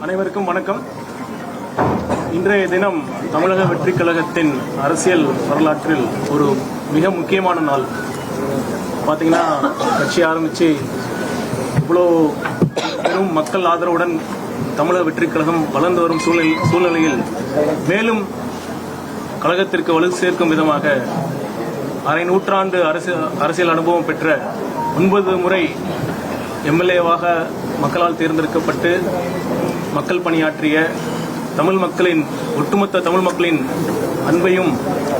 அனைவருக்கும் வணக்கம். இன்றைய தினம் தமிழக வெற்றிக் கழகத்தின் அரசியல் வரலாற்றில் ஒரு மிக முக்கியமான நாள். பார்த்தீங்கன்னா கட்சி ஆரம்பித்து இவ்வளோ பெரும் மக்கள் ஆதரவுடன் தமிழக வெற்றிக் கழகம் வளர்ந்து வரும் சூழ்நிலையில் மேலும் கழகத்திற்கு வலு சேர்க்கும் விதமாக அரை நூற்றாண்டு அரசியல் அனுபவம் பெற்ற 9 முறை எம்எல்ஏவாக மக்களால் தேர்ந்தெடுக்கப்பட்டு மக்கள் பணியாற்றிய ஒட்டுமொத்த தமிழ் மக்களின் அன்பையும்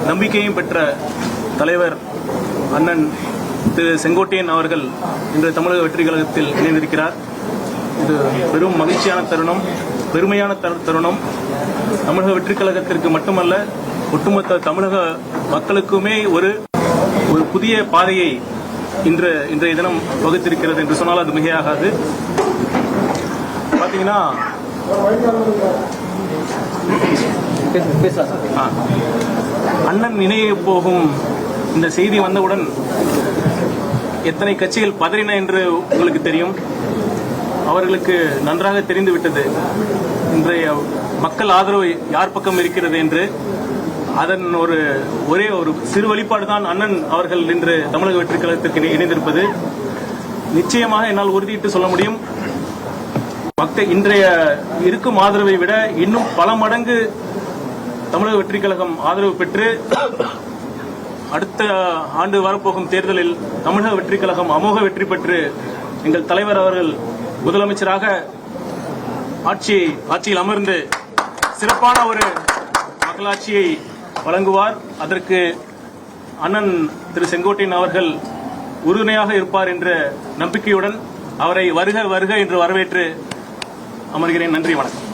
நம்பிக்கையும் பெற்ற தலைவர் அண்ணன் திரு செங்கோட்டையன் அவர்கள் இன்று தமிழக வெற்றி கழகத்தில் இணைந்திருக்கிறார். இது பெரும் மகிழ்ச்சியான தருணம், பெருமையான தருணம். தமிழக வெற்றி கழகத்திற்கு மட்டுமல்ல, ஒட்டுமொத்த தமிழக மக்களுக்குமே ஒரு புதிய பாதையை இன்றைய தினம் வகுத்திருக்கிறது என்று சொன்னால் அது மிகையாகாது. பார்த்தீங்கன்னா அண்ணன் இணைய போகும் இந்த செய்தி வந்தவுடன் எத்தனை கட்சிகள் பதறின என்று உங்களுக்கு தெரியும். அவர்களுக்கு நன்றாக தெரிந்துவிட்டது இன்றைய மக்கள் ஆதரவு யார் பக்கம் இருக்கிறது என்று. அதன் ஒரே ஒரு சிறு வெளிப்பாடுதான் அண்ணன் அவர்கள் இன்று தமிழக வெற்றிக் கழகத்திற்கு இணைந்திருப்பது. நிச்சயமாக என்னால் உறுதியிட்டு சொல்ல முடியும், இன்றைய இருக்கும் ஆதரவை விட இன்னும் பல மடங்கு தமிழக வெற்றிக் கழகம் ஆதரவு பெற்று அடுத்த ஆண்டு வரப்போகும் தேர்தலில் தமிழக வெற்றிக் கழகம் அமோக வெற்றி பெற்று எங்கள் தலைவர் அவர்கள் முதலமைச்சராக ஆட்சியில் அமர்ந்து சிறப்பான ஒரு மக்களாட்சியை வழங்குவார். அதற்கு அண்ணன் திரு செங்கோட்டையன் அவர்கள் உறுதுணையாக இருப்பார் என்ற நம்பிக்கையுடன் அவரை வருக வருக என்று வரவேற்று அமர்கிறேன். நன்றி, வணக்கம்.